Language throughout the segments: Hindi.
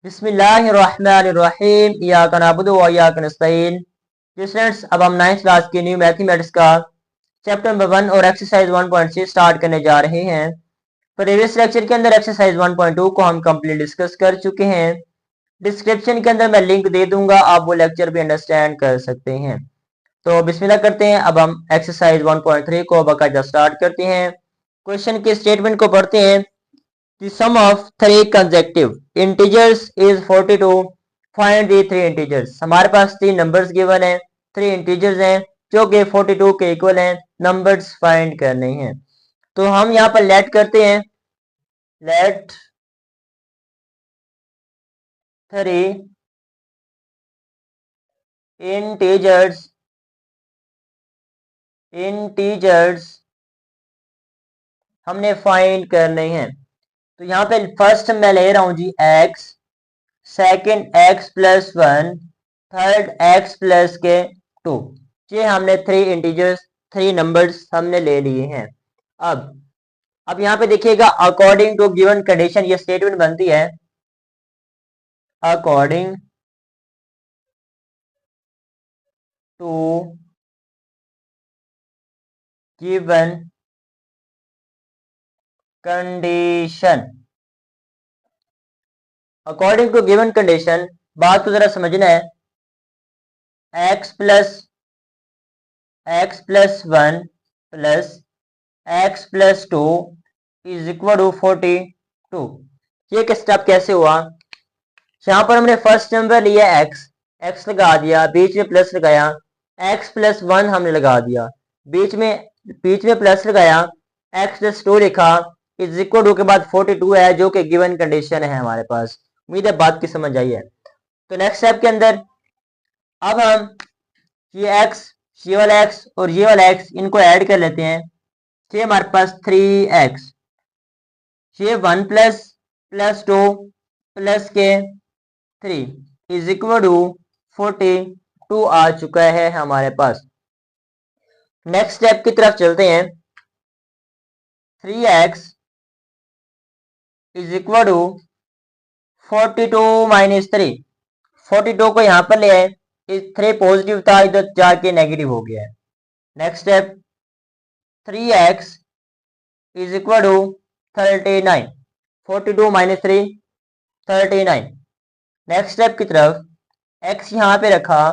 बिस्मिल्लाहिर्रहमानिर्रहीम इय्याका नअबुदु व इय्याका नस्तईन। स्टूडेंट्स, अब हम 9th क्लास की न्यू मैथमेटिक्स का चैप्टर नंबर 1 और एक्सरसाइज 1.6 स्टार्ट करने जा रहे हैं। प्रीवियस लेक्चर के अंदर एक्सरसाइज 1.2 को हम कंप्लीट डिस्कस कर चुके हैं। डिस्क्रिप्शन के अंदर मैं लिंक दे दूंगा, आप वो लेक्चर भी अंडरस्टैंड कर सकते हैं। तो बिस्मिल्लाह करते हैं। अब हम एक्सरसाइज 1.3 को बाकायदा स्टार्ट करते हैं। क्वेश्चन के स्टेटमेंट को पढ़ते हैं। The sum of three consecutive integers is 42. Find the three integers. हमारे पास तीन नंबर्स गिवन है, थ्री इंटीजर्स हैं जो कि 42 के इक्वल हैं। नंबर्स फाइंड करने हैं। तो हम यहाँ पर लेट करते हैं, लेट थ्री इंटीजर्स हमने फाइंड करने हैं। तो यहाँ पे फर्स्ट मैं ले रहा हूं जी x, second x plus 1, third x plus के 2। ये हमने थ्री इंटीजर्स, थ्री नंबर्स हमने ले लिए हैं। अब यहाँ पे देखिएगा, अकॉर्डिंग टू गिवन कंडीशन ये स्टेटमेंट बनती है, according to given condition. According to given condition, बात को जरा समझना है। x प्लस 1 प्लस x प्लस 2 इज इक्वल टू 42। ये स्टेप कैसे हुआ? यहाँ पर हमने फर्स्ट नंबर लिया x लगा दिया, बीच में प्लस लगाया, x प्लस 1 हमने लगा दिया, बीच में प्लस लगाया, x प्लस 2 लिखा, इज इक्वल टू के बाद 42 है जो कि गिवन कंडीशन है हमारे पास। उम्मीद है बात की समझ आई है। तो नेक्स्ट स्टेप के अंदर अब हम ये x, ये वाला x और ये वाला x इनको ऐड कर लेते हैं। ये हमारे पास 3x, ये 1 प्लस 2 प्लस के 3 इज इक्वल टू 42 आ चुका है हमारे पास। नेक्स्ट स्टेप की तरफ चलते हैं। 3x is equal to 42 minus 3। 42 को यहाँ पर ले आए, 3 पॉजिटिव था, इधर जाके नेगेटिव हो गया है। Next step 3x is equal to 39। 42 minus 3 39। Next step की तरफ x यहाँ पे रखा,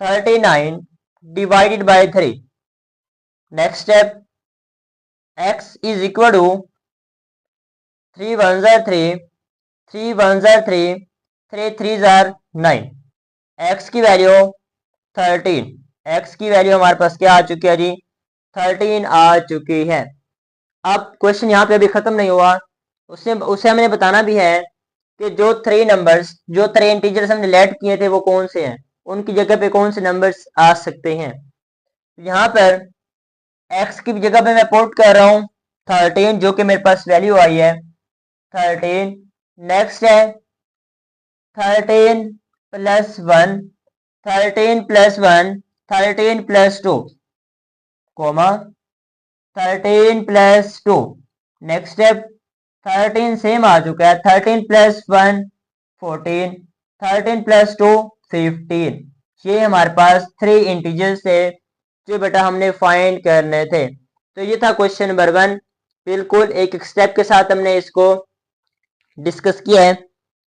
39 divided bye 3। Next step x is equal to 3 1 जार 3, 3 1 जार 3, 3 3 जार 9। x की वैल्यू 13। x की वैल्यू हमारे पास क्या आ चुकी है जी? 13 आ चुकी है। अब क्वेश्चन यहाँ पे अभी खत्म नहीं हुआ, उसे हमें बताना भी है कि जो थ्री नंबर्स, जो थ्री इंटीजर्स हमने लेट किए थे वो कौन से हैं, उनकी जगह पे कौन से नंबर्स आ सकते हैं। यहाँ पर x की जगह पे मैं पुट कर रहा हूँ 13 जो कि मेरे पास वैल्यू आई है 13। नेक्स्ट है 13 plus 1, 13 plus 1, 13 plus 2, comma 13 plus 2। Next step 13 same आ चुका है, 13 प्लस 1 14, 13 प्लस 2 15। ये हमारे पास थ्री इंटीजर्स थे जो बेटा हमने फाइंड करने थे। तो ये था क्वेश्चन नंबर 1। बिल्कुल एक एक स्टेप के साथ हमने इसको डिस्कस किया है।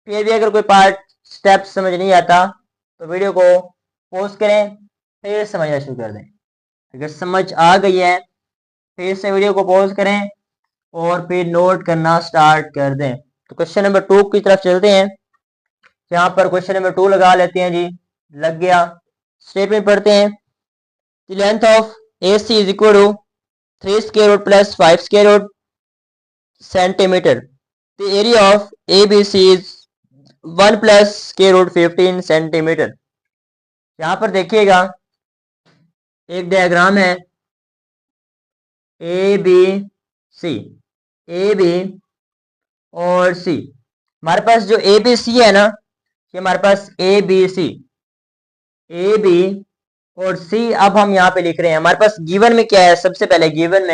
फिर भी अगर कोई पार्ट स्टेप समझ नहीं आता तो वीडियो को पॉज करें, फिर समझना शुरू कर दें। अगर समझ आ गई है फिर से वीडियो को पॉज करें और फिर नोट करना स्टार्ट कर दें। तो क्वेश्चन नंबर 2 की तरफ चलते हैं। यहाँ पर क्वेश्चन नंबर 2 लगा लेते हैं जी, लग गया। स्टेटमेंट पढ़ते हैं। The length of AC is equal to 3 square root plus 5 square root centimeter. The area of ABC is 1 plus square root 15 centimeter. यहाँ पर देखिएगा एक डायग्राम है ABC, AB और C। हमारे पास जो ABC है ना, ये हमारे पास ABC, AB और C अब हम यहाँ पे लिख रहे हैं। हमारे पास गिवन में क्या है? सबसे पहले गिवन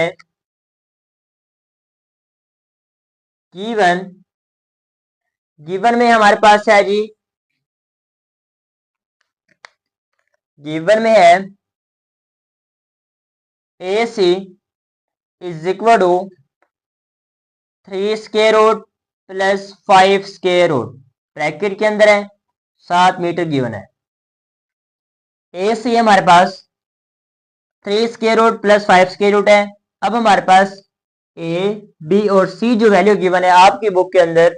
गिवन में हमारे पास है जी, गिवन में है ए c is equal to 3 square root plus 5 square root, bracket के अंदर है 7 मीटर गिवन है। ए सी हमारे पास 3 square root plus 5 square root है। अब हमारे पास ए बी और सी जो वैल्यू गिवन है आपकी बुक के अंदर,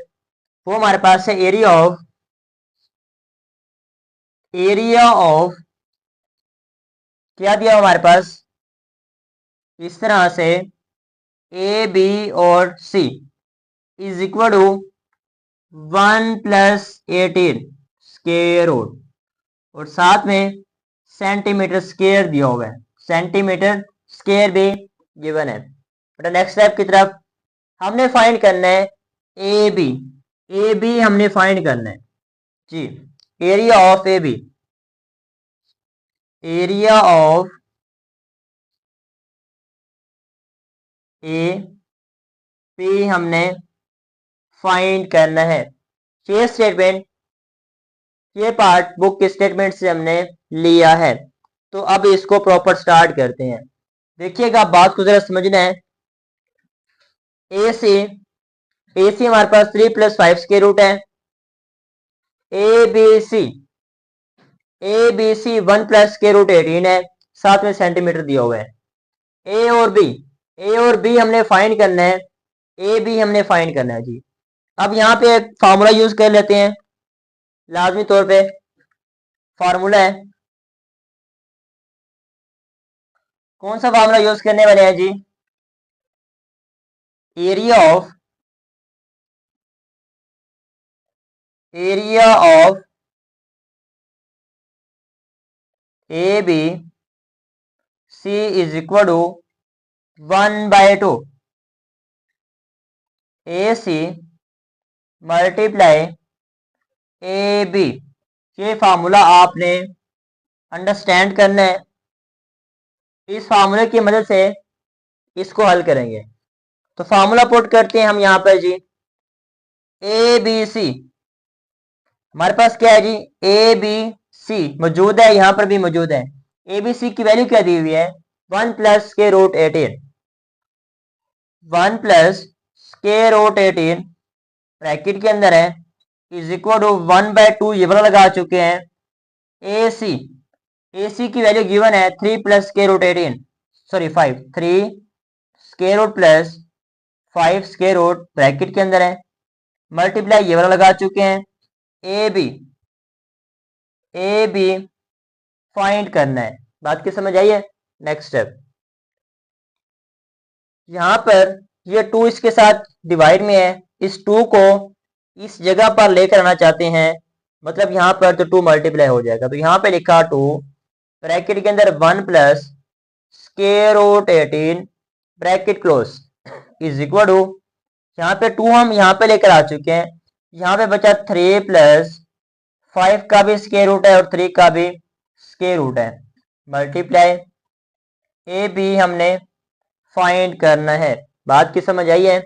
वो हमारे पास है एरिया ऑफ क्या दिया हमारे पास इस तरह से, ए बी और c is equal to 1 plus 18 square root, और साथ में सेंटीमीटर स्क्वायर दिया हुआ है, सेंटीमीटर स्क्वायर भी गिवन है। बेटा नेक्स्ट स्टेप की तरफ हमने फाइंड करना है ए बी हमने फाइंड करना है जी। Area of a b, area of a b हमने फाइंड करना है। ये स्टेटमेंट, ये पार्ट बुक के स्टेटमेंट से हमने लिया है। तो अब इसको प्रॉपर स्टार्ट करते हैं। देखिएगा बात को जरा समझना है। ए सी हमारे पास 3 प्लस 5 स्क्वायर रूट है। A B C 1 plus square root 18 है, साथ में सेंटीमीटर दिया हुआ है। ए और बी हमने फाइंड करना है, ए बी हमने फाइंड करना है जी। अब यहाँ पे एक फार्मूला यूज कर लेते हैं, लाजमी तौर पे फार्मूला है। कौन सा फार्मूला यूज करने वाले हैं जी? Area of a B c is equal to 1/2 a c multiply a b. ये फार्मूला आपने अंडरस्टैंड करना है। इस फार्मूले की मदद से इसको हल करेंगे। तो फार्मूला पुट करते हैं हम यहाँ पर जी। ए बी सी हमारे पास क्या है जी? ए बी सी मौजूद है, यहाँ पर भी मौजूद है। ए बी सी की वैल्यू क्या दी हुई है? 1 plus square root 18, 1 plus square root 18 bracket के अंदर है, इज इक्वल टू 1/2 ये वाला लगा चुके हैं। ए सी की वैल्यू गिवन है 3 plus square root 18, sorry 5, 3 square root plus 5 square root bracket के अंदर है, मल्टीप्लाई ये वाला लगा चुके हैं। ए बी फाइंड करना है। बात की समझ आई है? नेक्स्ट स्टेप, यहाँ पर ये 2 इसके साथ डिवाइड में है, इस 2 को इस जगह पर लेकर आना चाहते हैं, मतलब यहाँ पर तो 2 मल्टीप्लाई हो जाएगा। तो यहाँ पे लिखा 2 ब्रैकेट के अंदर 1 plus square root 18 bracket close is equal to, यहाँ पे 2 हम यहाँ पे लेकर आ चुके हैं। यहाँ पे बचा 3 प्लस 5 का भी स्क्वायर रूट है और 3 का भी स्क्वायर रूट है, मल्टीप्लाई ए बी हमने फाइंड करना है। बात की समझ आई है?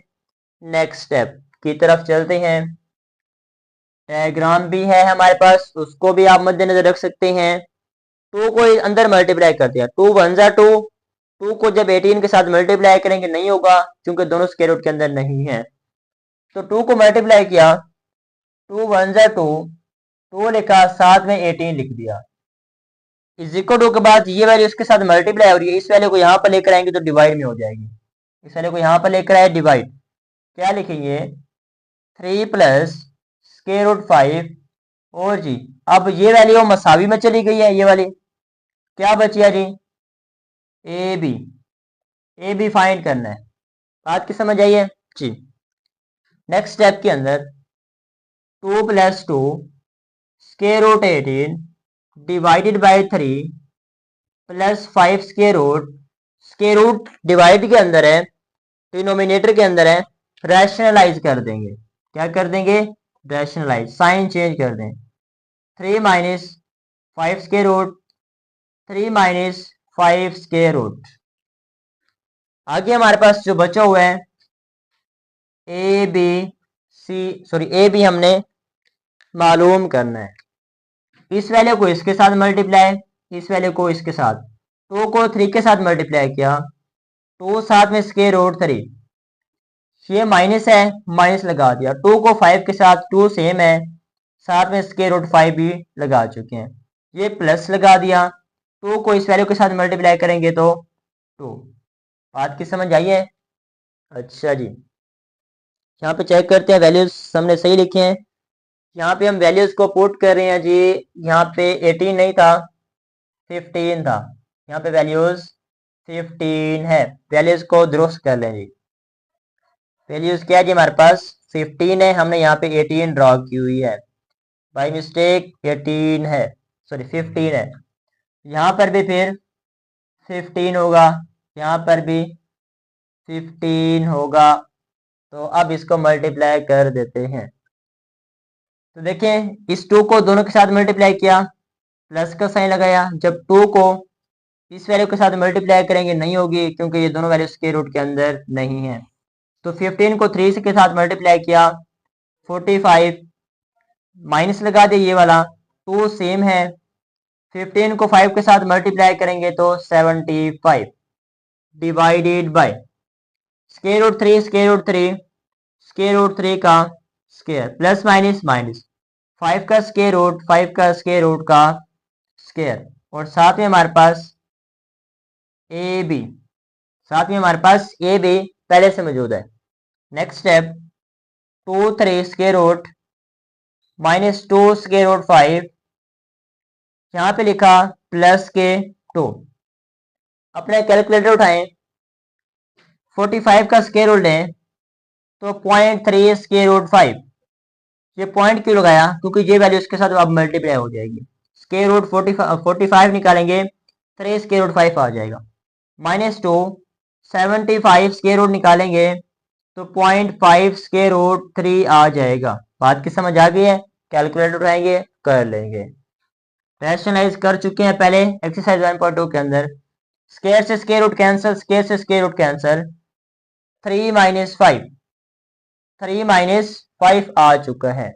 नेक्स्ट स्टेप की तरफ चलते हैं। डायग्राम भी है हमारे पास, उसको भी आप मद्देनजर रख सकते हैं। 2 को अंदर मल्टीप्लाई करते हैं, 2 1 जा 2, 2 को जब 18 के साथ मल्टीप्लाई करेंगे नहीं होगा क्योंकि दोनों स्क्वायर रूट के अंदर नहीं है। तो 2 को मल्टीप्लाई किया, 2 1 जा 2, 2 लिखा, साथ में 18 लिख दिया। इज इक्वल टू के बाद ये वैल्यू इसके साथ मल्टीप्लाई हो रही है, इस वैल्यू को यहाँ पर लेकर आएंगे तो डिवाइड में हो जाएगी। इस वैल्यू को यहाँ पर लेकर आए डिवाइड, क्या लिखेंगे? 3 प्लस स्क्वायर रूट 5, और जी अब ये वैल्यू मसावी में चली गई है, ये वाली क्या बची है जी? ए बी फाइंड करना है। बात की समझ आई है जी? नेक्स्ट स्टेप के अंदर 2 plus 2 square root 18 divided by 3 plus 5 square root divide के अंदर है, डिनोमिनेटर के अंदर है, रैशनलाइज कर देंगे। क्या कर देंगे? रैशनलाइज, साइन चेंज कर दें। 3 minus 5 square root, 3 minus 5 square root. आगे हमारे पास जो बचा हुआ है ए बी हमने मालूम करना है। इस वैल्यू को इसके साथ मल्टीप्लाई, इस वैल्यू को इसके साथ, 2 को 3 के साथ मल्टीप्लाई किया, 2 साथ में स्क्वायर रूट 3, ये माइनस है, माइनस लगा दिया। 2 को 5 के साथ, 2 सेम है, साथ में स्क्वायर रूट 5 भी लगा चुके हैं, ये प्लस लगा दिया। 2 को इस वैल्यू के साथ मल्टीप्लाई करेंगे तो 2। बात की समझ आई है? अच्छा जी, यहाँ पे चेक करते हैं वैल्यूज हमने सही लिखे हैं। यहाँ पे हम वैल्यूज को पुट कर रहे हैं जी, यहाँ पे 18 नहीं था, 15 था, यहाँ पे वैल्यूज 15 है। वैल्यूज को दुरुस्त कर लें जी। वैल्यूज क्या है जी, हमारे पास 15 है, हमने यहाँ पे 18 ड्रॉ की हुई है, बाई मिस्टेक 18 है, सॉरी 15 है। यहाँ पर भी फिर 15 होगा, यहाँ पर भी 15 होगा। तो अब इसको मल्टीप्लाई कर देते हैं। तो देखें, इस 2 को दोनों के साथ मल्टीप्लाई किया, प्लस का साइन लगाया। जब 2 को इस वैल्यू के साथ मल्टीप्लाई करेंगे नहीं होगी, क्योंकि ये दोनों वैल्यू स्क्वायर रूट के अंदर नहीं है। तो 15 को 3 के साथ मल्टीप्लाई किया, 45, माइनस लगा दिया ये वाला, 2 सेम है। 15 को 5 के साथ मल्टीप्लाई करेंगे तो 75 divided by square root 3, square root 3, square root 3 का स्क्वायर, प्लस माइनस माइनस, 5 का स्क्वायर रूट, 5 का स्क्वायर रूट का स्क्वायर, और साथ में हमारे पास ए बी, साथ में हमारे पास ए बी पहले से मौजूद है। Next step, 2 3 square root minus 2 square root 5, यहाँ पे लिखा प्लस के 2। अपने कैलकुलेटर उठाएं, 45 का स्क्वायर रूट लें तो 0.3 स्क्वायर रूट 5। ये पॉइंट क्यों लगाया, क्योंकि ये वैल्यू इसके साथ अब मल्टीप्लाई हो जाएगी। स्क्वायर रूट 45 निकालेंगे, 3 स्क्वायर रूट 5 आ जाएगा, माइनस 2 75 स्क्वायर रूट निकालेंगे तो 0.5 स्क्वायर रूट 3 आ जाएगा। बात की समझ आ गई है? कैलकुलेटर उठाएंगे, कर लेंगे। रैशनलाइज कर चुके हैं पहले एक्सरसाइज 1.2 के अंदर। स्क्वायर से स्क्वायर रूट कैंसिल, स्क्वायर से square root cancel, 3 minus 5, 3 minus 5 आ चुका है।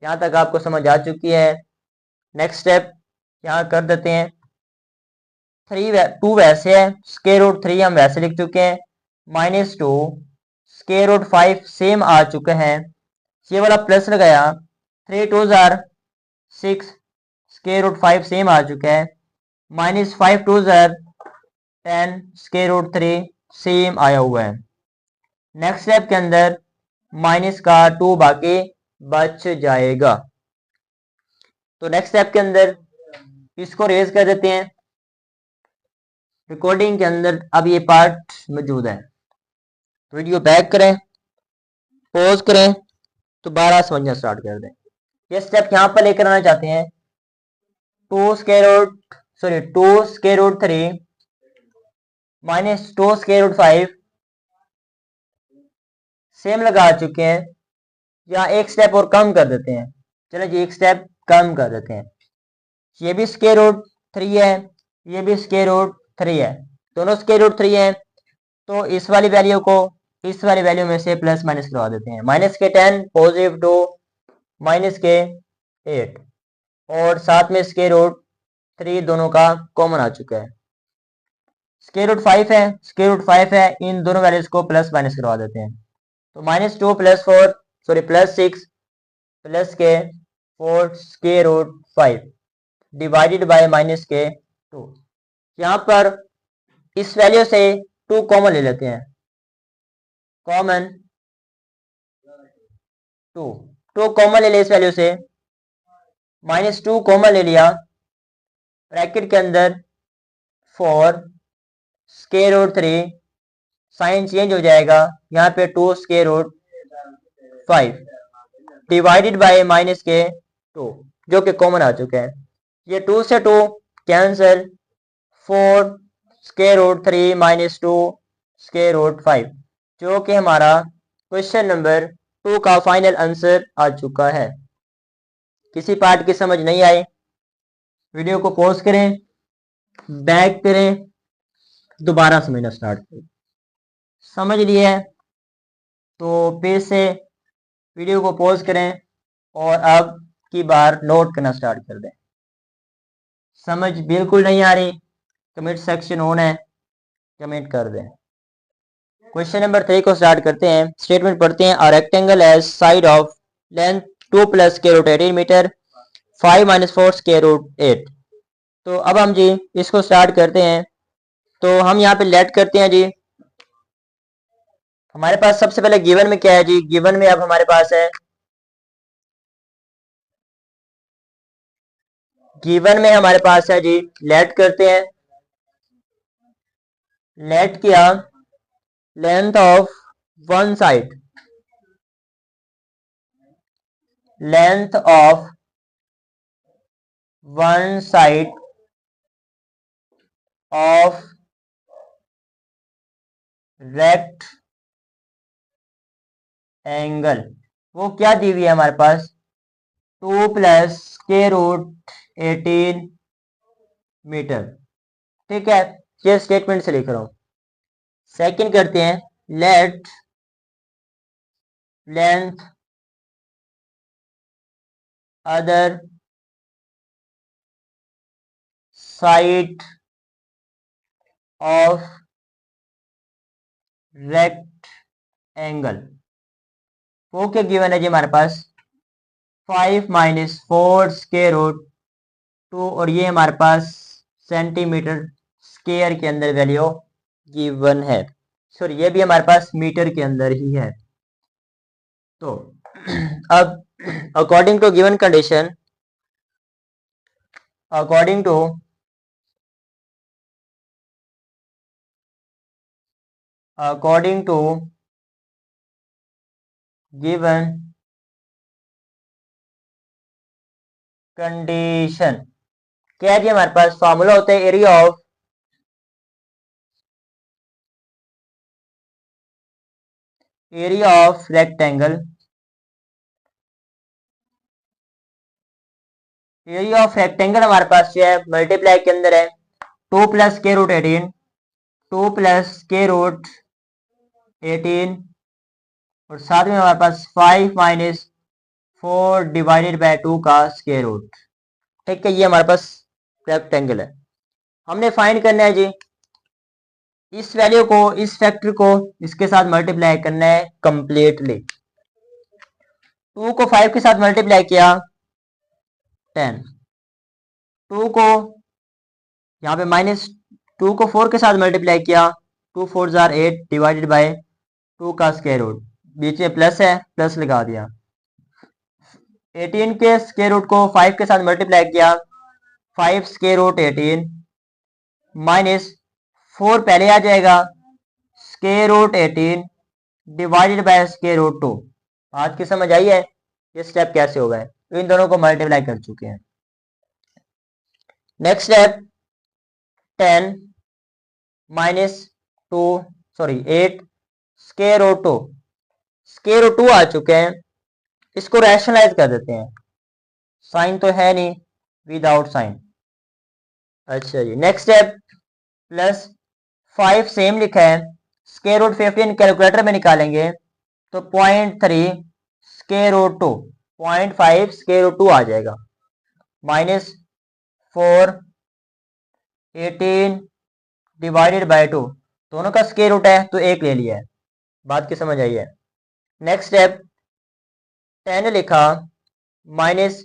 यहाँ तक आपको समझ आ चुकी है। नेक्स्ट स्टेप यहाँ कर देते हैं। 2 वैसे है, स्क्वायर रूट 3 हम वैसे लिख चुके हैं, माइनस 2 स्क्वायर रूट 5 सेम आ चुका है, ये वाला प्लस लगाया, 3 2 जार 6, स्क्वायर रूट 5 सेम आ चुका है, माइनस 5 2 जार 10, स्क्वायर रूट 3 सेम आया हुआ है। नेक्स्ट स्टेप के अंदर माइनस का 2 बाकी बच जाएगा। तो नेक्स्ट स्टेप के अंदर इसको रेज कर देते हैं। रिकॉर्डिंग के अंदर अब ये पार्ट मौजूद है, वीडियो बैक करें, पॉज करें, दोबारा समझना स्टार्ट कर दें। ये स्टेप यहाँ पर लेकर आना चाहते हैं, 2 square root 3 minus 2 square root 5 same लगा चुके हैं। यहाँ एक स्टेप और कम कर देते हैं, चलो जी एक स्टेप कम कर देते हैं। ये भी स्क्वायर रूट 3 है, ये भी स्क्वायर रूट 3 है, दोनों स्क्वायर रूट 3 है। तो इस वाली वैल्यू को इस वाली वैल्यू में से प्लस माइनस करवा देते हैं। माइनस के 10, पॉजिटिव 2, माइनस के 8, और साथ में स्क्वायर रूट 3 दोनों का कॉमन आ चुका है। स्क्वायर रूट 5 है, स्क्वायर रूट 5 है, इन दोनों वैल्यूज को प्लस माइनस करवा देते हैं। तो minus 2 plus 4, sorry plus 6 plus के 4 square root 5 divided by minus के 2। यहाँ पर इस वैल्यू से 2 कॉमन ले लेते हैं, कॉमन 2 कॉमन ले लिया इस वैल्यू से, माइनस 2 कॉमन ले लिया, ब्रैकेट के अंदर 4 स्क्वायर रूट 3, साइन चेंज हो जाएगा, यहाँ पे 2 square root 5 divided by minus के 2 जो कि कॉमन आ चुके हैं। ये 2 से 2 cancel, 4 square root 3 minus 2 square root 5 जो कि हमारा क्वेश्चन नंबर 2 का फाइनल आंसर आ चुका है। किसी पार्ट की समझ नहीं आई, वीडियो को पॉज करें, बैक करें, दोबारा समझना स्टार्ट करें। समझ लिए है तो फिर से वीडियो को पॉज करें और अब की बार नोट करना स्टार्ट कर दें। समझ बिल्कुल नहीं आ रही, कमेंट सेक्शन ऑन है, कमेंट कर दें। क्वेश्चन नंबर 3 को स्टार्ट करते हैं। स्टेटमेंट पढ़ते हैं। A rectangle has side of length 2 plus square root 18 metre 5 minus 4 square root 8। तो अब हम जी इसको स्टार्ट करते हैं। तो हम यहाँ पे लेट करते हैं जी। हमारे पास सबसे पहले गिवन में क्या है जी, गिवन में अब हमारे पास है, गिवन में हमारे पास है जी, लेट करते हैं। लेट किया length of one side, length of one side of rectangle, वो क्या दी हुई है हमारे पास, 2 प्लस स्क्वायर रूट 18 मीटर। ठीक है, ये स्टेटमेंट से लिख रहा हूं। सेकंड करते हैं, let length other side of rectangle, वो क्या गिवन है जी हमारे पास, 5 माइनस 4 स्क्वायर रूट 2, और ये हमारे पास सेंटीमीटर स्क्वायर के अंदर वैल्यू गिवन है। सॉरी, ये भी हमारे पास मीटर के अंदर ही है। तो अब according to given condition, according to given condition, क्या है हमारे पास फॉर्मूला होता है area of rectangle, area of rectangle हमारे पास जो है मल्टीप्लाई के अंदर है 2 plus square root 18, 2 plus square root 18, और साथ में हमारे पास 5 माइनस 4 डिवाइडेड बाय 2 का स्क्वायर रूट। ठीक है, ये हमारे पास रेक्टेंगल है। हमने फाइंड करना है जी, इस वैल्यू को, इस फैक्टर को इसके साथ मल्टीप्लाई करना है कंप्लीटली। 2 को 5 के साथ मल्टीप्लाई किया 10, 2 को यहाँ पे माइनस 2 को 4 के साथ मल्टीप्लाई किया, 2 4 जार 8 डिवाइडेड बाय 2 का स्क्वायर रूट, बीच में प्लस है, प्लस लगा दिया। 18 के स्क्वायर रूट को 5 के साथ मल्टीप्लाई किया, 5 स्क्वायर रूट 18 माइनस 4 पहले आ जाएगा, square root 18 divided by square root 2। बात की समझ आई है, ये स्टेप कैसे हो गए, तो इन दोनों को मल्टीप्लाई कर चुके हैं। Next step 10 minus 2 sorry 8 square root 2, square root 2 आ चुके हैं, इसको रैशनलाइज कर देते हैं, साइन तो है नहीं, विदाउट साइन। अच्छा जी, नेक्स्ट स्टेप प्लस 5 सेम लिखा है, स्क्वायर रूट 15 कैलकुलेटर में निकालेंगे तो 0.3 स्क्वायर रूट 2, 0.5 स्क्वायर रूट 2 आ जाएगा, माइनस 4 18 डिवाइडेड बाय 2, दोनों का स्क्वायर रूट है तो एक ले लिया है। बात की समझ आई है। नेक्स्ट स्टेप 10 लिखा माइनस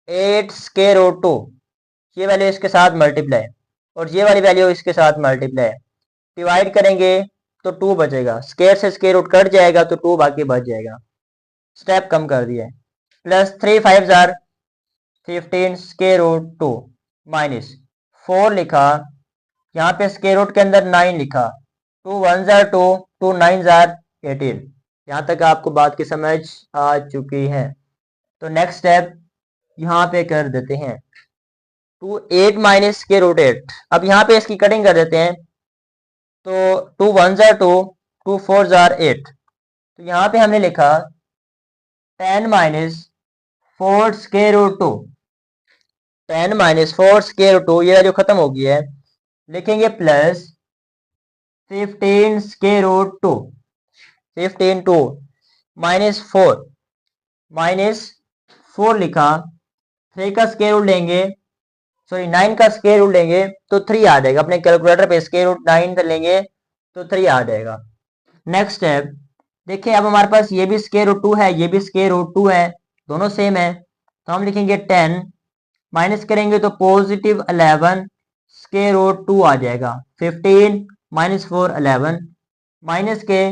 8 स्क्वायर रूट 2, ये वैल्यू इसके साथ मल्टीप्लाई और ये वाली वैल्यू इसके साथ मल्टीप्लाई, डिवाइड करेंगे तो 2 बचेगा, स्क्वायर से स्क्वायर रूट कट जाएगा तो 2 बाकी बच जाएगा, स्टेप कम कर दिया है। प्लस 3 5 जार 15 स्क्वायर रूट 2 माइनस 4 लिखा, यहाँ पे स्क्वायर रूट के अंदर 9 लिखा, 2 1 जार 2, 2 9 जार 18। यहाँ तक आपको बात की समझ आ चुकी है। तो नेक्स्ट स्टेप यहाँ पे कर देते हैं 2 8 माइनस स्क्वायर रूट 8, अब यहाँ पे इसकी कटिंग कर देते हैं, तो 2 1 जार 2, 2 4 जार 8, तो यहाँ पे हमने लिखा 10 minus 4 square root 2, 10 minus 4 square root 2, ये वैल्यू खत्म हो गई है, लिखेंगे प्लस 15 स्क्वायर रूट 2, 15 2 माइनस 4 4 लिखा, 3 का स्क्वायर रूट लेंगे, सॉरी 9 का स्क्वायर रूट लेंगे तो 3 आ जाएगा। अपने कैलकुलेटर पे स्क्वायर रूट 9 लेंगे तो 3 आ जाएगा। नेक्स्ट स्टेप देखिए, अब हमारे पास ये भी स्क्वायर रूट 2 है, ये भी स्क्वायर रूट 2 है, दोनों सेम है, तो हम लिखेंगे 10 माइनस करेंगे तो पॉजिटिव 11 स्क्वायर रूट 2 आ जाएगा। 15 माइनस 4 11 माइनस के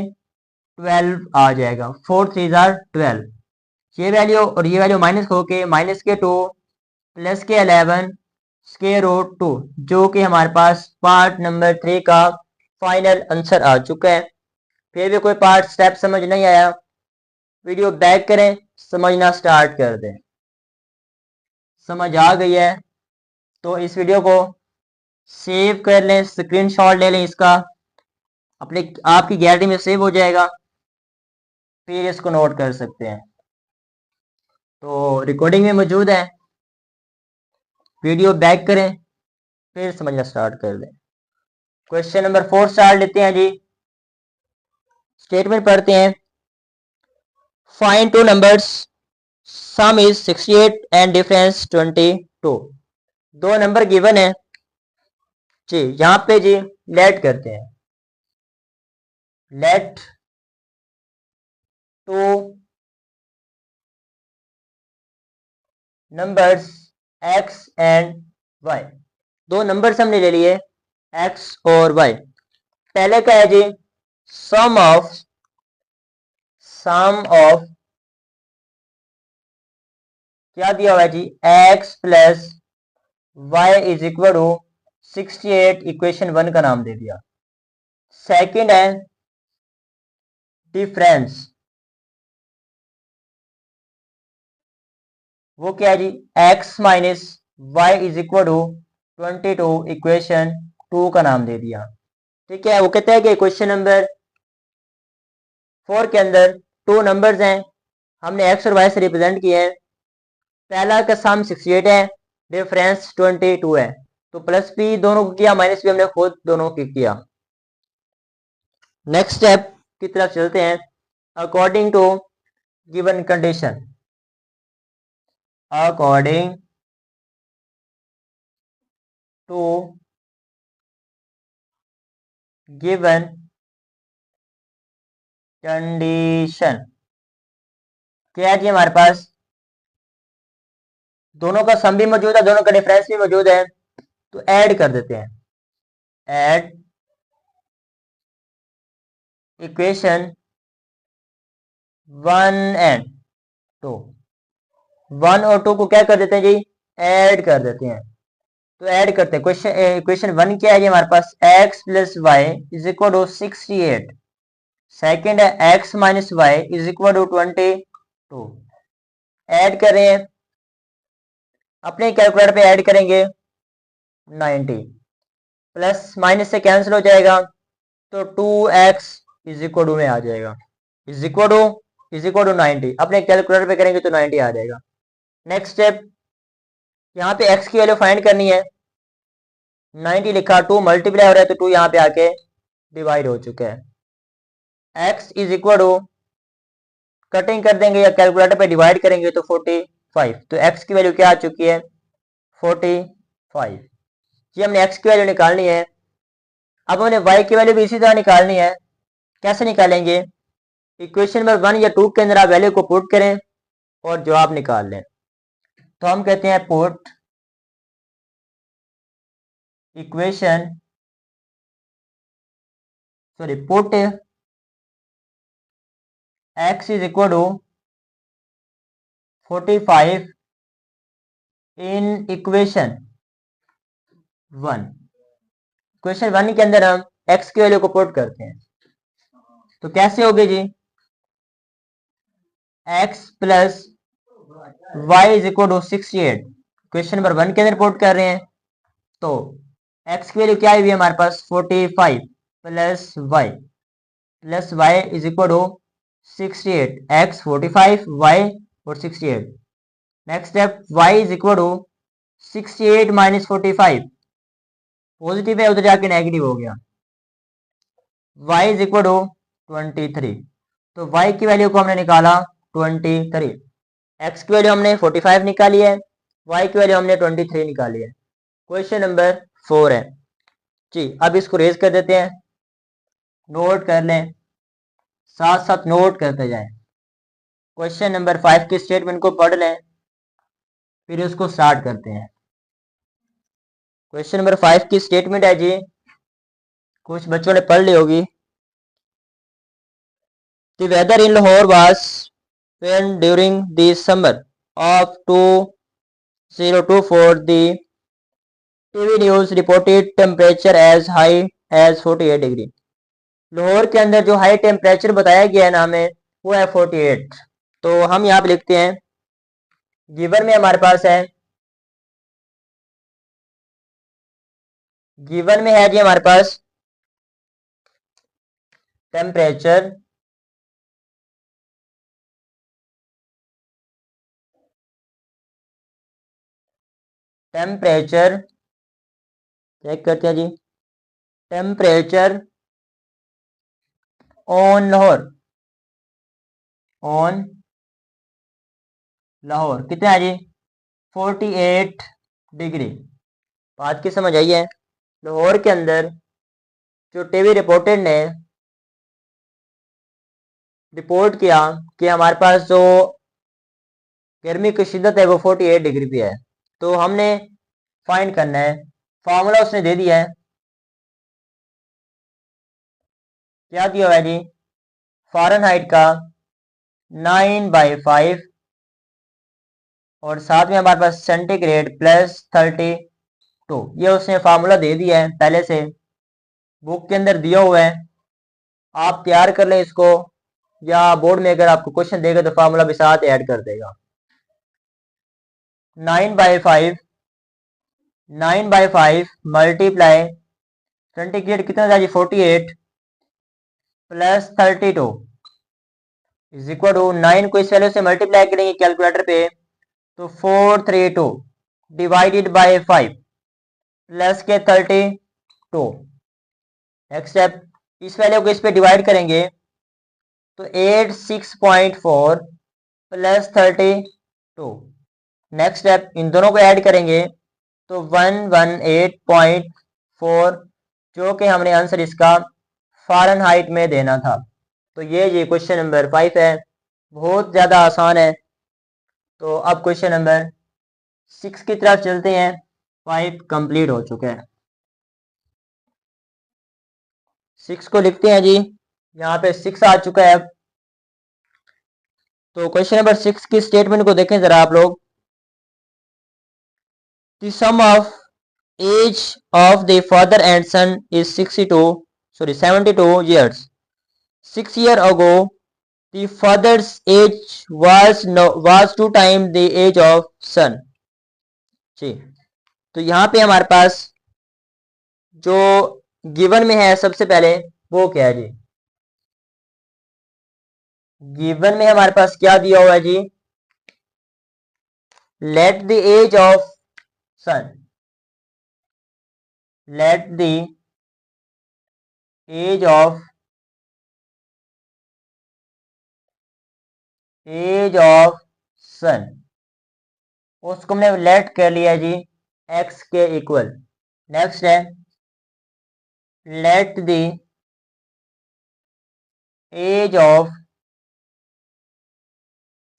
12 आ जाएगा। 4 3 12, ये वैल्यू और ये वैल्यू माइनस होके माइनस के 2 प्लस के 11 स्क्वायर रूट 2, जो कि हमारे पास पार्ट नंबर 3 का फाइनल आंसर आ चुका है। फिर भी कोई पार्ट स्टेप समझ नहीं आया, वीडियो बैक करें, समझना स्टार्ट कर दें। समझ आ गई है तो इस वीडियो को सेव कर लें, स्क्रीनशॉट ले लें इसका, अपने आपकी गैलरी में सेव हो जाएगा, फिर इसको नोट कर सकते हैं। तो रिकॉर्डिंग में मौजूद है, वीडियो बैक करें, फिर समझना स्टार्ट कर दें। क्वेश्चन नंबर 4 स्टार्ट लेते हैं जी। स्टेटमेंट पढ़ते हैं, find two numbers, some is 68 and difference 22। दो नंबर गिवन है जी, यहाँ पे जी लेट करते हैं, let two numbers x and y, दो नंबर्स हमने ले लिए x और y। पहले का है जी सम ऑफ क्या दिया हुआ है जी, x प्लस y is equal to 68, equation 1 का नाम दे दिया। सेकंड है डिफरेंस, वो क्या है जी, x minus y is equal to 22, equation 2 का नाम दे दिया। ठीक है, वो कहते हैं कि क्वेश्चन नंबर 4 के अंदर 2 नंबर्स हैं, हमने x और y से रिप्रेजेंट किए हैं। पहला का सम 68 है, डिफरेंस 22 है, तो प्लस भी दोनों को किया, माइनस भी हमने खुद दोनों को किया। नेक्स्ट स्टेप की तरफ चलते हैं। According to given condition, according to given condition, क्या है जी हमारे पास दोनों का सम भी मौजूद है, दोनों का डिफरेंस भी मौजूद है, तो ऐड कर देते हैं। ऐड इक्वेशन 1 एंड 2, 1 और 2 को क्या कर देते हैं जी, ऐड कर देते हैं। तो ऐड करते हैं, इक्वेशन 1 क्या है जी हमारे पास, x plus y is equal to 68। Second है x minus y is equal to 22। Add कर रहे हैं, अपने कैलकुलेटर पे ऐड करेंगे 90, प्लस माइनस से कैंसिल हो जाएगा, तो 2x इज इक्वल टू में आ जाएगा, इज इक्वल टू 90। अपने कैलकुलेटर पे करेंगे तो 90 आ जाएगा। नेक्स्ट स्टेप, यहाँ पे x की वैल्यू फाइंड करनी है। 90 लिखा, 2 मल्टीप्लाई हो रहा है तो 2 यहाँ पे आके डिवाइड हो चुका है। x is equal to, cutting कर देंगे या कैलकुलेटर पे डिवाइड करेंगे तो 45, तो x की वैल्यू क्या आ चुकी है, 45। ये हमने x की वैल्यू निकालनी है। अब हमने y की वैल्यू भी इसी तरह निकालनी है। कैसे निकालेंगे, इक्वेशन नंबर 1 या 2 के अंदर आप वैल्यू को पुट करें और जवाब निकाल लें। तो हम कहते हैं put equation, sorry put x is equal to 45 in equation 1। Equation 1 के अंदर हम x की वैल्यू को पुट करते हैं, तो कैसे होगी जी, x plus y is equal to 68, question number 1 के अंदर पुट कर रहे हैं, तो x की वैल्यू क्या हुई है हमारे पास, 45 plus y is equal to 68, x 45 y और 68। Next step, y is equal to 68 minus 45, positive है उधर जाके नेगेटिव हो गया, y इज इक्वल टू 23। तो y की वैल्यू को हमने निकाला 23। एक्स की वैल्यू हमने 45 निकाली है, वाई की वैल्यू हमने 23 निकाली है। क्वेश्चन नंबर 4 है जी। अब इसको रेज कर देते हैं, नोट कर लें, साथ साथ नोट करते जाएं। क्वेश्चन नंबर 5 की स्टेटमेंट को पढ़ लें, फिर उसको स्टार्ट करते हैं। क्वेश्चन नंबर 5 की स्टेटमेंट है जी, कुछ बच्चों ने पढ़ ली होगी। The weather in Lahore was warm during the summer of 2024. The TV news reported temperature as high as 48 degree. Lahore के अंदर जो हाई टेम्परेचर बताया गया है ना हमें, वो है 48। तो हम यहाँ पे लिखते हैं, गिवन में हमारे पास है, गिवन में है जी हमारे पास टेम्परेचर टेम्परेचर चेक करते हैं जी। Temperature on Lahore, on Lahore कितना है जी? 48 डिग्री। बात की समझ आई है? लाहौर के अंदर जो टीवी रिपोर्टेड ने रिपोर्ट किया कि हमारे पास जो गर्मी की शिद्दत है वो 48 डिग्री पे है। तो हमने फाइंड करना है, फार्मूला उसने दे दिया है। क्या दिया हुआ है जी? फ़ारेनहाइट का 9/5 और साथ में हमारे पास सेंटीग्रेड +32। ये उसने फार्मूला दे दिया है, पहले से बुक के अंदर दिया हुआ है। आप तैयार कर लें इसको, या बोर्ड में अगर आपको क्वेश्चन देगा तो फार्मूला भी साथ ऐड कर देगा। 9/5 मल्टीप्लाई सेंटीग्रेड कितना था जी? 48 +32 इज इक्वल टू 9 को इस वैल्यू से मल्टीप्लाई करेंगे कैलकुलेटर पे तो 432 डिवाइडेड बाय 5 प्लस के 32। नेक्स्ट स्टेप, इस वैल्यू को इस पे डिवाइड करेंगे तो 86.4 +32। नेक्स्ट स्टेप, इन दोनों को ऐड करेंगे तो 118.4, जो कि हमने आंसर इसका फ़ारेनहाइट में देना था। तो ये क्वेश्चन नंबर 5 है, बहुत ज़्यादा आसान है। तो अब क्वेश्चन नंबर 6 की तरफ चलते हैं। 5 कंप्लीट हो चुके हैं, 6 को लिखते हैं जी। यहाँ पे 6 आ चुका है। तो क्वेश्चन नंबर 6 की स्टेटमेंट को देखें जरा आप लोग। The sum of age of the father and son is 72 years. 6 years ago, the father's age was 2 times the age of son. जी, तो यहाँ पे हमारे पास जो गिवन में है सबसे पहले वो क्या है जी? गिवन में हमारे पास क्या दिया हुआ है जी? Let the age of son, let the age of son, उसको हमने लेट कर लिया जी x के इक्वल। नेक्स्ट है let the age of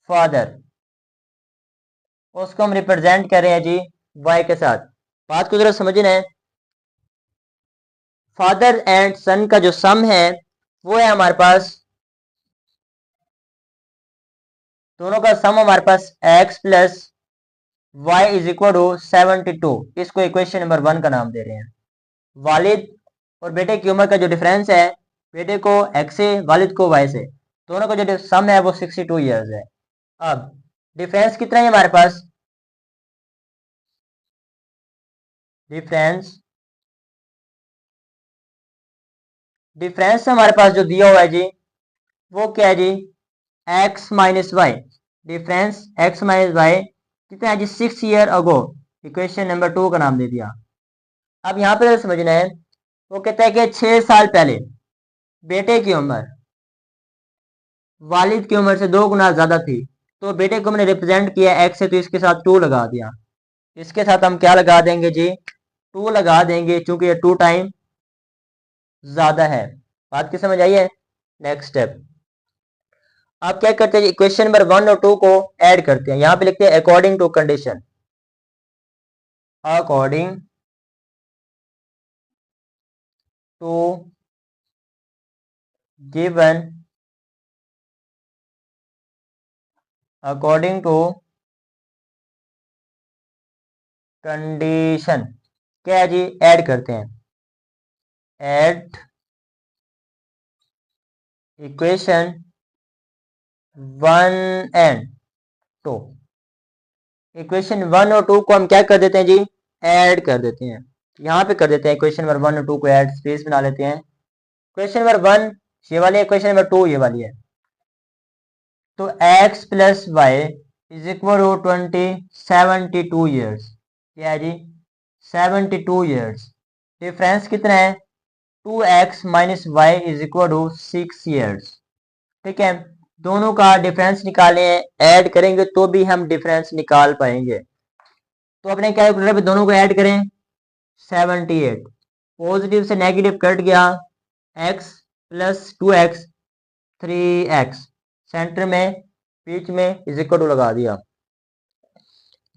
father, उसको हम रिप्रेजेंट कर रहे हैं जी y के साथ। बात को जरा समझना है, फादर एंड सन का जो सम है वो है हमारे पास, दोनों का सम हमारे पास x + y is equal to 72। इसको इक्वेशन नंबर 1 का नाम दे रहे हैं। वालिद और बेटे की उम्र का जो डिफरेंस है, बेटे को x से, वालिद को y से, दोनों का जो सम है वो 62 ईयर्स है। अब डिफरेंस कितना है हमारे पास? डिफरेंस हमारे पास जो दिया हुआ है जी वो क्या है जी? x - y। Difference x - y कितना है जी? 6 ईयर अगो। इक्वेशन नंबर 2 का नाम दे दिया। अब यहाँ पे समझना है, वो कहता है कि 6 साल पहले बेटे की उम्र वालिद की उम्र से 2 गुना ज्यादा थी, तो बेटे को हमने रिप्रेजेंट किया x से, तो इसके साथ 2 लगा दिया। इसके साथ हम क्या लगा देंगे जी, 2 लगा देंगे, क्योंकि ये 2 टाइम ज्यादा है। बात की समझ आई है। नेक्स्ट स्टेप, आप क्या करते हैं, इक्वेशन नंबर 1 और 2 को ऐड करते हैं। यहां पे लिखते हैं according to condition, according to given, according to condition, क्या है जी, ऐड करते हैं। ऐड इक्वेशन 1 एंड 2, इक्वेशन 1 और 2 को हम क्या कर देते हैं जी, ऐड कर देते हैं। यहाँ पे कर देते हैं इक्वेशन नंबर 1 और 2 को ऐड, स्पेस बना लेते हैं। इक्वेशन नंबर 1 ये वाली है, इक्वेशन नंबर 2 ये वाली है। तो x plus y is equal to 72 years, क्या है जी, 72 ईयर्स। डिफरेंस कितना है, 2x minus y is equal to 6 years. ठीक है, दोनों का डिफरेंस निकाले, ऐड करेंगे तो भी हम डिफरेंस निकाल पाएंगे। तो अपने कैलकुलेटर पे दोनों को ऐड करें, 78, पॉजिटिव से नेगेटिव कट गया, x plus 2x 3x, centre में बीच में इज इक्वल टू लगा दिया।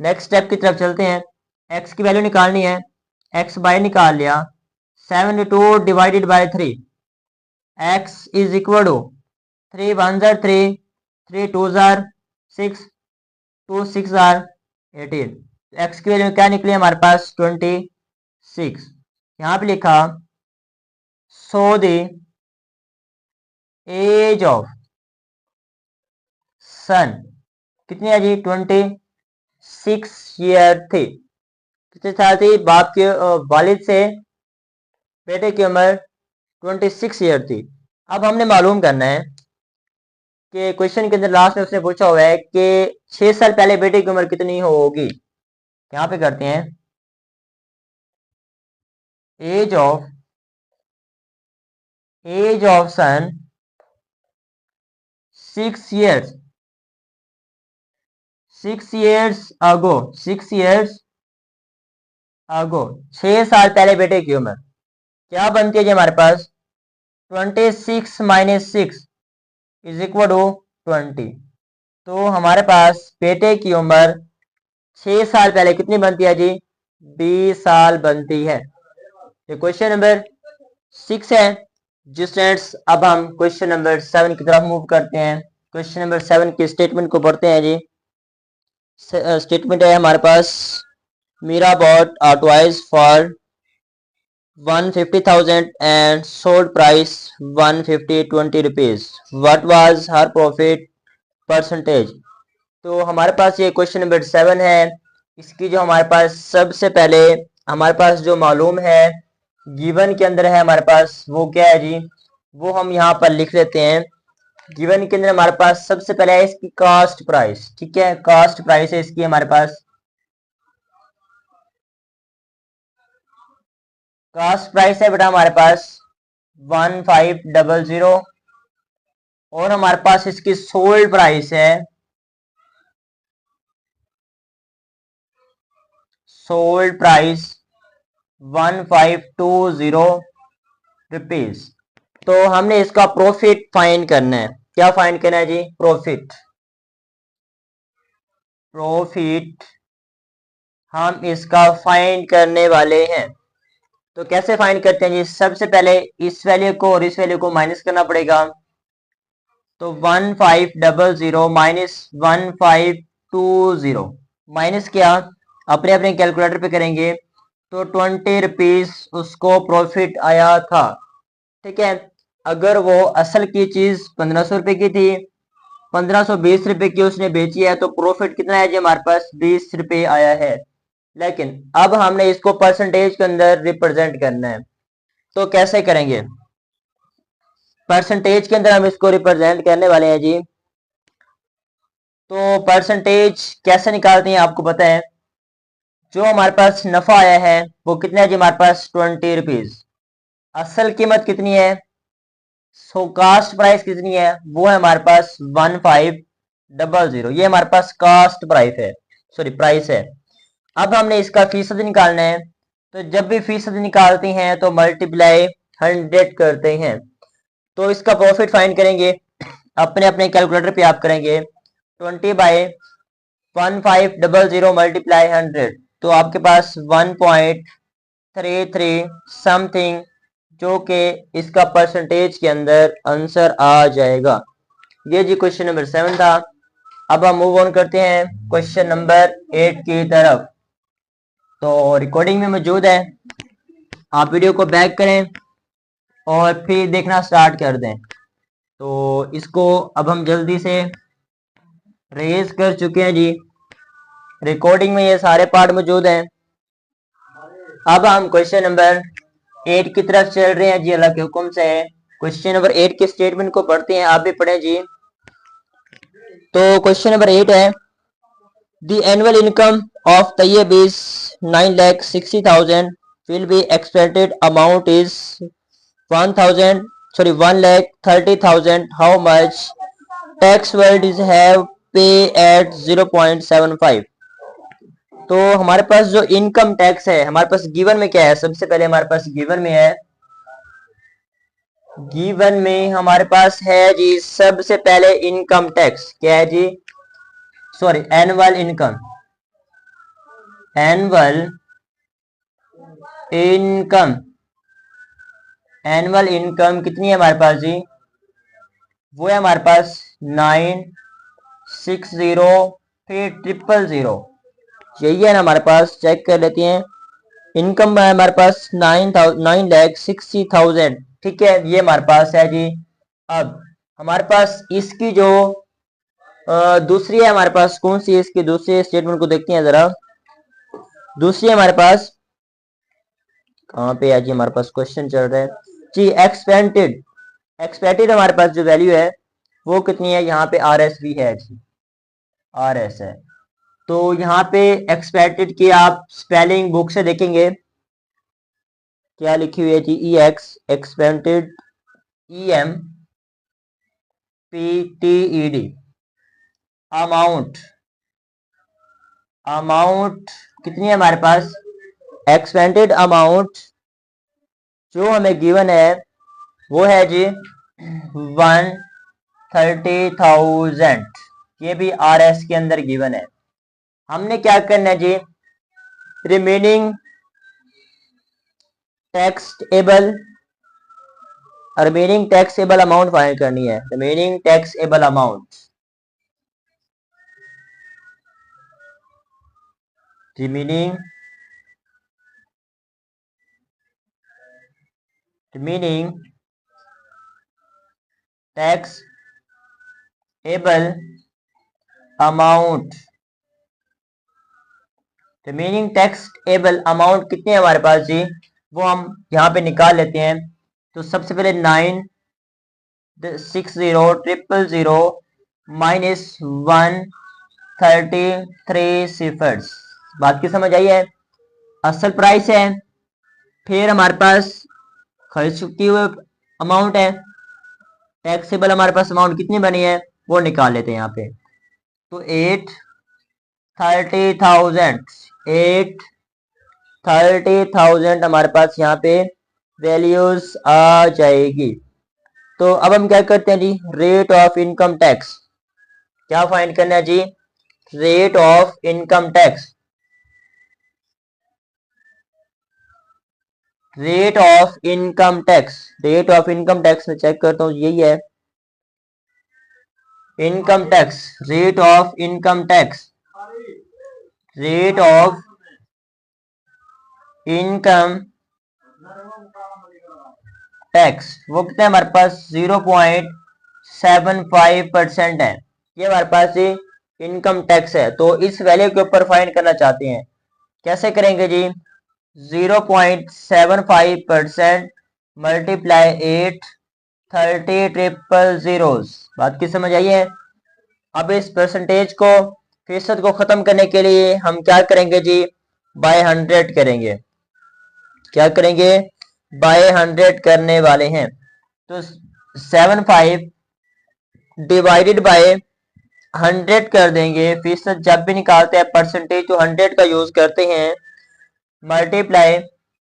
नेक्स्ट स्टेप की तरफ चलते हैं, x की वैल्यू निकालनी है, x बाय निकाल लिया, 72 divided bye 3, x is equal to 3 1 जार 3, 3 2 जार 6, 2 6 जार 18। x की वैल्यू क्या निकली हमारे पास, 26। यहाँ पे लिखा so the age of son कितनी है जी, 26 ईयर थी। कितने साल थी, बाप के वालिद से बेटे की उम्र 26 ईयर थी। अब हमने मालूम करना है कि क्वेश्चन के अंदर लास्ट में उसने पूछा हुआ है कि 6 साल पहले बेटे की उम्र कितनी होगी। यहाँ पे करते हैं as of sun 6 years, 6 years ago, 6 years ago, 6 साल पहले बेटे की उम्र क्या बनती है जी हमारे पास, 26 माइनस 6 इज इक्वल टू 20। तो हमारे पास बेटे की उम्र 6 साल पहले कितनी बनती है जी, 20 साल बनती है। ये क्वेश्चन नंबर 6 है। जी स्टूडेंट्स, अब हम क्वेश्चन नंबर 7 की तरफ मूव करते हैं। क्वेश्चन नंबर 7 की स्टेटमेंट को पढ़ते हैं जी। स्टेटमेंट है हमारे पास, Meera bought a toys for 150,000 and sold price 150 rupees. What was her profit percentage? तो हमारे पास ये क्वेश्चन नंबर 7 है। इसकी जो हमारे पास सबसे पहले हमारे पास जो मालूम है गिवन के अंदर है हमारे पास, वो क्या है जी, वो हम यहाँ पर लिख लेते हैं। गिवन के अंदर हमारे पास सबसे पहले है इसकी कास्ट प्राइस। ठीक है, कास्ट प्राइस है इसकी हमारे पास, कास्ट प्राइस है बेटा हमारे पास 1500, और हमारे पास इसकी सोल्ड प्राइस है, सोल्ड प्राइस 1520 रुपीज। तो हमने इसका प्रॉफिट फाइंड करना है। क्या फाइंड करना है जी, प्रॉफिट। प्रॉफिट हम इसका फाइंड करने वाले हैं। तो कैसे फाइंड करते हैं जी, सबसे पहले इस वैल्यू को और इस वैल्यू को माइनस करना पड़ेगा। तो 1500 माइनस 1520 माइनस क्या, अपने अपने कैलकुलेटर पे करेंगे। तो 20 रुपीज उसको प्रॉफिट आया था। ठीक है, अगर वो असल की चीज 1500 रुपए की थी, 1520 रुपए की उसने बेची है, तो प्रॉफिट कितना है जी हमारे पास, 20 रुपए आया है। लेकिन अब हमने इसको परसेंटेज के अंदर रिप्रेजेंट करना है। तो कैसे करेंगे, परसेंटेज के अंदर हम इसको रिप्रेजेंट करने वाले हैं जी। तो परसेंटेज कैसे निकालते हैं आपको पता है। जो हमारे पास नफा आया है वो कितना है जी हमारे पास, 20 रुपीज। असल कीमत कितनी है, सो कास्ट प्राइस कितनी है, वो है हमारे पास 00, ये हमारे पास कास्ट प्राइस है, सॉरी प्राइस है। अब हमने इसका फीसद निकालना है, तो जब भी फीसद निकालते हैं तो मल्टीप्लाई 100 करते हैं। तो इसका प्रॉफिट फाइंड करेंगे, अपने अपने कैलकुलेटर पे आप करेंगे 20/1500 मल्टीप्लाई 100, तो आपके पास 1.33 समथिंग, जो कि इसका परसेंटेज के अंदर आंसर आ जाएगा। ये जी क्वेश्चन नंबर 7 था। अब हम मूव ऑन करते हैं क्वेश्चन नंबर 8 की तरफ। तो रिकॉर्डिंग में मौजूद है, आप वीडियो को बैक करें और फिर देखना स्टार्ट कर दें। तो इसको अब हम जल्दी से रेज कर चुके हैं जी, रिकॉर्डिंग में ये सारे पार्ट मौजूद हैं। अब हम क्वेश्चन नंबर 8 की तरफ चल रहे हैं जी, अल्लाह के हुक्म से। क्वेश्चन नंबर 8 के स्टेटमेंट को पढ़ते हैं, आप भी पढ़ें जी। तो क्वेश्चन नंबर 8 है, the annual income of Tayyab is 9,60,000, will be expected amount is 1,30,000. How much tax will is have pay at 0.75? तो हमारे पास जो इनकम टैक्स है, हमारे पास गिवन में क्या है, सबसे पहले हमारे पास गिवन में है, गिवन में हमारे पास है जी सबसे पहले इनकम टैक्स क्या है जी, sorry annual income, annual income, annual income कितनी है हमारे पास जी, वो है हमारे पास 960 फिर 000, यही है ना हमारे पास। चेक कर लेते हैं, इनकम है हमारे पास 9,60,000, ठीक है, ये हमारे पास है जी। अब हमारे पास इसकी जो दूसरी है हमारे पास, कौन सी है इसकी दूसरी स्टेटमेंट को देखते हैं जरा। दूसरी हमारे पास कहाँ पे है जी, हमारे पास क्वेश्चन चल रहा है जी, एक्सपेक्टेड, एक्सपेक्टेड हमारे पास जो वैल्यू है वो कितनी है, यहाँ पे RS भी है जी, RS है। तो यहाँ पे एक्सपेक्टेड की आप स्पेलिंग बुक से देखेंगे क्या लिखी हुई है जी, EX expected, EMPTED, amount, amount कितनी है हमारे पास, एक्सपेक्टेड अमाउंट जो हमें गिवन है वो है जी 130,000, ये भी RS के अंदर गिवन है। हमने क्या करना है जी, remaining taxable, remaining taxable amount find करनी है, remaining taxable amount, remaining taxable amount, remaining taxable amount कितने हैं हमारे पास जी, वो हम यहाँ पे निकाल लेते हैं। तो सबसे पहले 960,000 माइनस 133 सिफर्स, बात की समझ आई है, असल प्राइस है, फिर हमारे पास खर्च की हुई अमाउंट है, टैक्सेबल हमारे पास अमाउंट कितनी बनी है वो निकाल लेते हैं यहाँ पे। तो 830,000 हमारे पास यहाँ पे वैल्यूज आ जाएगी। तो अब हम क्या करते हैं जी, रेट ऑफ इनकम टैक्स, क्या फाइंड करना है जी, rate of income tax, rate of income tax, rate of income tax में चेक करता हूँ, यही है income tax, rate of income tax, rate of income tax वो कितना है हमारे पास 0.75% है, ये हमारे पास जी इनकम टैक्स है। तो इस वैल्यू के ऊपर फाइंड करना चाहते हैं, कैसे करेंगे जी, 0.75% मल्टीप्लाई 830,000, बात की समझ आई है। अब इस परसेंटेज को, फीसद को खत्म करने के लिए हम क्या करेंगे जी, बाय 100 करेंगे, क्या करेंगे, बाय 100 करने वाले हैं। तो 75 डिवाइडेड बाय 100 कर देंगे, फीसद जब भी निकालते हैं परसेंटेज तो 100 का यूज करते हैं, मल्टीप्लाई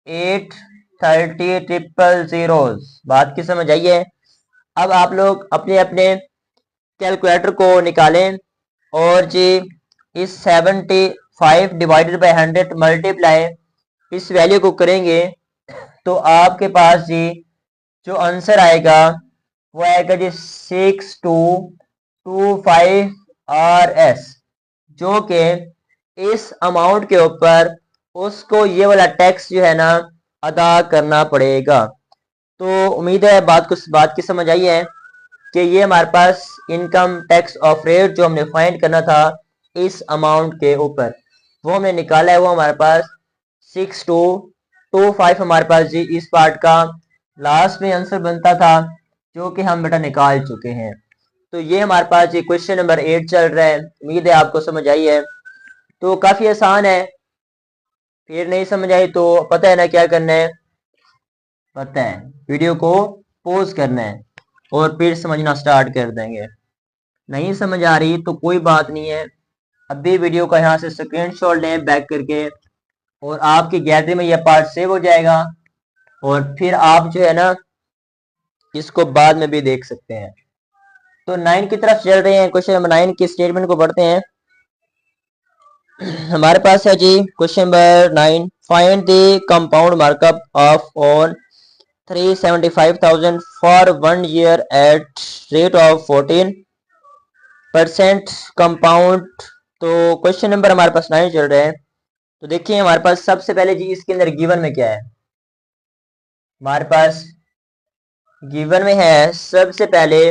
830 ट्रिपल जीरोज। बात की समझ आई है? अब आप लोग अपने अपने कैलकुलेटर को निकालें और जी इस 75 डिवाइडेड बाई 100 मल्टीप्लाई इस वैल्यू को करेंगे तो आपके पास जी जो आंसर आएगा वो आएगा जी 6225 RS, जो कि इस अमाउंट के ऊपर उसको ये वाला टैक्स जो है ना अदा करना पड़ेगा। तो उम्मीद है बात की समझ आई है कि ये हमारे पास इनकम टैक्स ऑफ रेट जो हमने फाइंड करना था इस अमाउंट के ऊपर वो हमने निकाला है, वो हमारे पास 6225 हमारे पास जी इस पार्ट का लास्ट में आंसर बनता था, जो कि हम बेटा निकाल चुके हैं। तो ये हमारे पास जी क्वेश्चन नंबर 8 चल रहा है। उम्मीद है आपको समझ आई है। तो काफी आसान है, फिर नहीं समझ आई तो पता है ना क्या करना है, पता है वीडियो को पॉज करना है और फिर समझना स्टार्ट कर देंगे। नहीं समझ आ रही तो कोई बात नहीं है, अभी वीडियो का यहाँ से स्क्रीनशॉट लें बैक करके और आपकी गैलरी में यह पार्ट सेव हो जाएगा और फिर आप जो है ना इसको बाद में भी देख सकते हैं। तो 9 की तरफ चल रहे हैं, क्वेश्चन नंबर 9 की स्टेटमेंट को पढ़ते हैं। हमारे पास है जी question number 9, find the compound markup of on 375,000 for 1 year at rate of 14% compound. तो क्वेश्चन नंबर हमारे पास 9 चल रहा है। तो देखिए हमारे पास सबसे पहले जी इसके अंदर गिवन में क्या है, हमारे पास गिवन में है सबसे पहले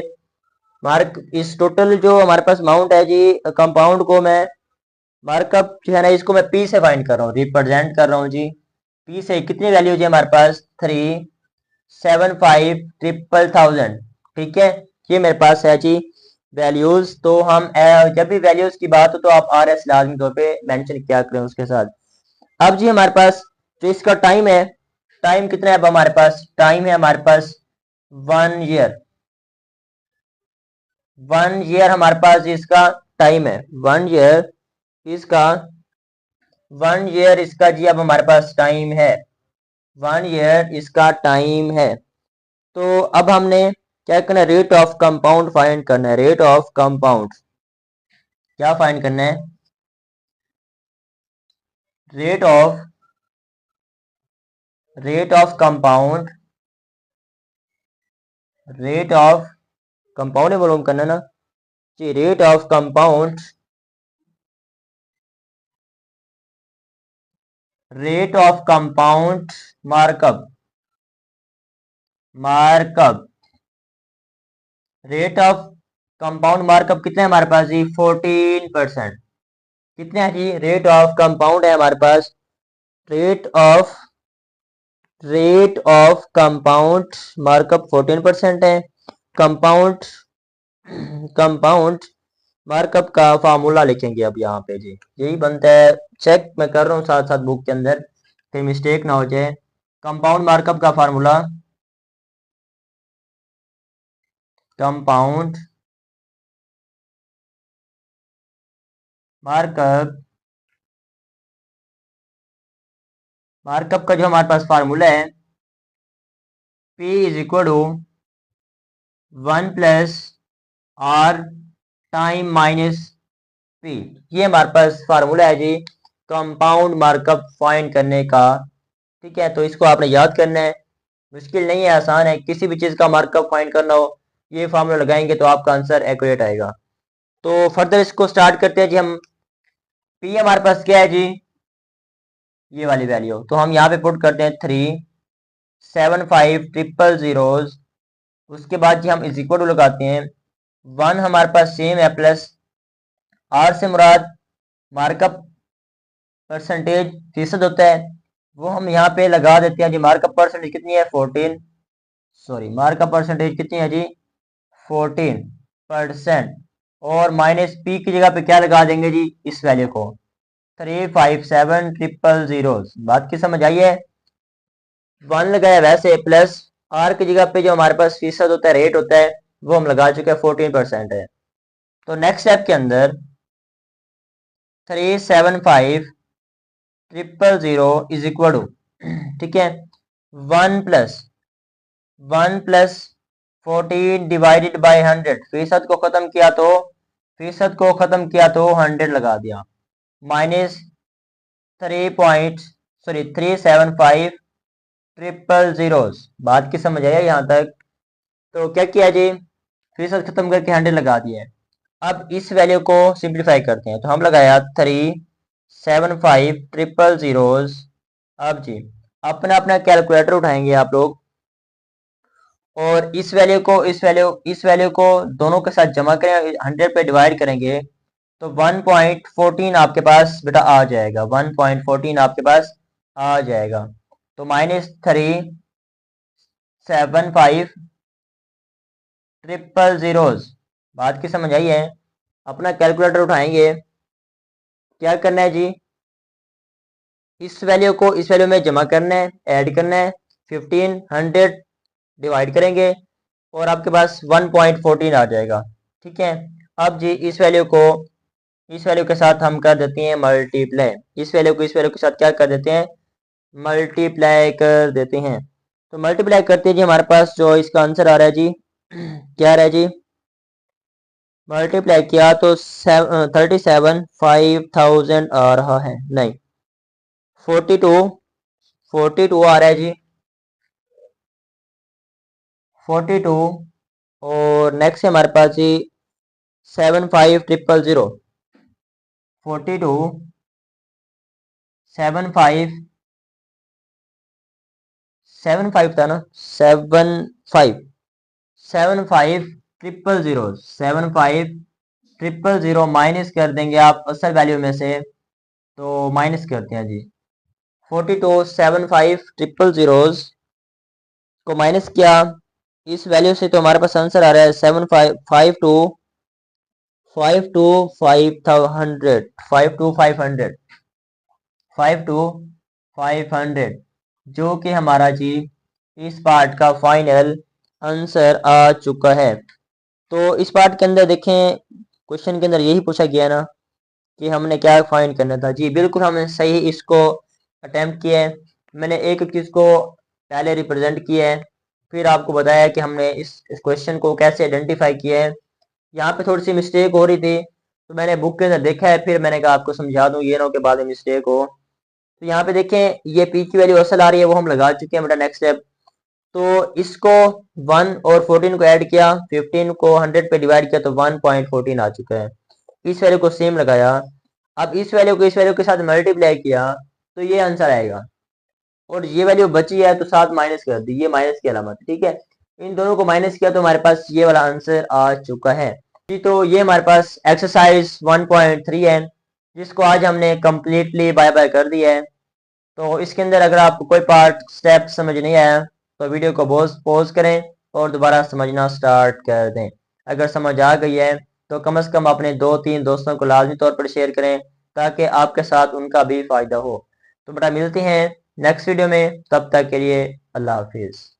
मार्क इस टोटल जो हमारे पास अमाउंट है जी कंपाउंड को मैं मार्कअप जो है ना इसको मैं पी से फाइंड कर रहा हूँ, रिप्रेजेंट कर रहा हूँ जी पी से। कितनी वैल्यू जी हमारे पास 375 ट्रिपल थाउजेंड, ठीक है ये मेरे पास है जी वैल्यूज। तो हम जब भी वैल्यूज की बात हो तो आप RS लाजमी तौर पे मेंशन किया करें उसके साथ। अब जी हमारे पास जो इसका टाइम है, टाइम कितना है अब हमारे पास, टाइम है हमारे पास 1 ईयर। 1 ईयर हमारे पास इसका टाइम है, 1 ईयर इसका 1 ईयर इसका जी अब हमारे पास टाइम है, 1 ईयर इसका टाइम है। तो अब हमने क्या करना है, रेट ऑफ कंपाउंड फाइंड करना है। रेट ऑफ कंपाउंड क्या फाइंड करना है, rate of compound, rate of compound है मालूम करना ना जी, rate of compound, rate of compound markup, rate of compound markup कितना है हमारे पास जी 14%। कितने है जी, रेट ऑफ कंपाउंड है हमारे पास, रेट ऑफ कंपाउंड मार्कअप 14% है। कंपाउंड मार्कअप का फार्मूला लिखेंगे अब यहाँ पे जी, यही बनता है। चेक मैं कर रहा हूँ साथ साथ बुक के अंदर, फिर मिस्टेक ना हो जाए। कंपाउंड मार्कअप का फार्मूला, कंपाउंड मार्कअप का जो हमारे पास फार्मूला है P is equal to 1 plus R time minus P, ये हमारे पास फार्मूला है जी कंपाउंड मार्कअप फाइंड करने का, ठीक है। तो इसको आपने याद करना है, मुश्किल नहीं है, आसान है। किसी भी चीज़ का मार्कअप फाइंड करना हो ये फार्मूला लगाएंगे तो आपका आंसर एक्यूरेट आएगा। तो फर्दर इसको स्टार्ट करते हैं जी। हम P हमारे पास क्या है जी, ये वाली वैल्यू, तो हम यहाँ पे पुट करते हैं 375 ट्रिपल जीरोज। उसके बाद जी हम इज इक्वल टू लगाते हैं 1 हमारे पास सेम है प्लस R से मुराद मार्कअप परसेंटेज फीसद होता है, वो हम यहाँ पे लगा देते हैं जी। मार्कअप परसेंटेज कितनी है 14, सॉरी मार्कअप परसेंटेज कितनी है जी 14%, और माइनस P की जगह पे क्या लगा देंगे जी इस वैल्यू को 357 ट्रिपल जीरोज। बात की समझ आई है, 1 लगाया वैसे प्लस R की जगह पे जो हमारे पास फीसद होता है, रेट होता है, वो हम लगा चुके हैं 14% है। तो नेक्स्ट स्टेप के अंदर 375,000 इज इक्वल टू, ठीक है, 1 प्लस 14 डिवाइडेड बाई 100, फीसद को खत्म किया तो 100 लगा दिया, माइनस 3.375,000। बात की समझ आया यहाँ तक? तो क्या किया जी, फीसद खत्म करके 100 लगा दिया है। अब इस वैल्यू को सिंप्लीफाई करते हैं, तो हम लगाया 375,000। अब जी अपना अपना कैलकुलेटर उठाएंगे आप लोग, और इस वैल्यू को दोनों के साथ जमा करें, 100 पे डिवाइड करेंगे तो 1.14 आपके पास बेटा आ जाएगा, 1.14 आपके पास आ जाएगा। तो -375,000। बात की समझ आई है? अपना कैलकुलेटर उठाएंगे, क्या करना है जी, इस वैल्यू को इस वैल्यू में जमा करना है, ऐड करना है, 1500 डिवाइड करेंगे और आपके पास 1.14 आ जाएगा, ठीक है। अब जी इस वैल्यू के साथ हम कर देते हैं मल्टीप्लाई, इस वैल्यू को इस वैल्यू के साथ क्या कर देते हैं, मल्टीप्लाई कर देते हैं। तो मल्टीप्लाई करते हैं जी, हमारे पास जो इसका आंसर आ रहा है जी, क्या आ रहा है जी, मल्टीप्लाई किया तो 37,500 आ रहा है, नहीं 42 आ रहा है जी, 42। और नेक्स्ट है हमारे पास जी 75,000, 42 75 था ना, 75,000 माइनस कर देंगे आप असल वैल्यू में से, तो माइनस करते हैं जी 42 75,000 को माइनस किया इस वैल्यू से, तो हमारे पास आंसर आ रहा है 5,2,500 जो कि हमारा जी इस पार्ट का फाइनल आंसर आ चुका है। तो इस पार्ट के अंदर देखें, क्वेश्चन के अंदर यही पूछा गया ना कि हमने क्या फाइंड करना था जी, बिल्कुल हमने सही इसको अटेम्प्ट किया है। मैंने एक चीज़ को पहले रिप्रेजेंट किया है, फिर आपको बताया कि हमने इस क्वेश्चन को कैसे आइडेंटिफाई किया है। यहाँ पे थोड़ी सी मिस्टेक हो रही थी, तो मैंने बुक के अंदर देखा है, फिर मैंने कहा आपको समझा दूं, ये ना हो के बाद में मिस्टेक हो। तो यहाँ पे देखें, ये पी की वैल्यू असल आ रही है, वो हम लगा चुके हैं बेटा। नेक्स्ट स्टेप, तो इसको 1 और 14 को ऐड किया, 15 को 100 पे डिवाइड किया तो 1.14 आ चुका है। इस वैल्यू को सेम लगाया, अब इस वैल्यू को इस वैल्यू के साथ मल्टीप्लाई किया तो ये आंसर आएगा, और ये वैल्यू बची है तो साथ माइनस कर दी, ये माइनस की अलामत, ठीक है। इन दोनों को माइनस किया तो हमारे पास ये वाला आंसर आ चुका है जी। तो ये हमारे पास एक्सरसाइज 1.3 है, जिसको आज हमने कम्प्लीटली बाय बाय कर दिया है। तो इसके अंदर अगर आपको कोई पार्ट स्टेप समझ नहीं आया तो वीडियो को पॉज करें और दोबारा समझना स्टार्ट कर दें। अगर समझ आ गई है तो कम से कम अपने 2-3 दोस्तों को लाजमी तौर पर शेयर करें, ताकि आपके साथ उनका भी फ़ायदा हो। तो बेटा मिलते हैं नेक्स्ट वीडियो में, तब तक के लिए अल्लाह हाफिज़।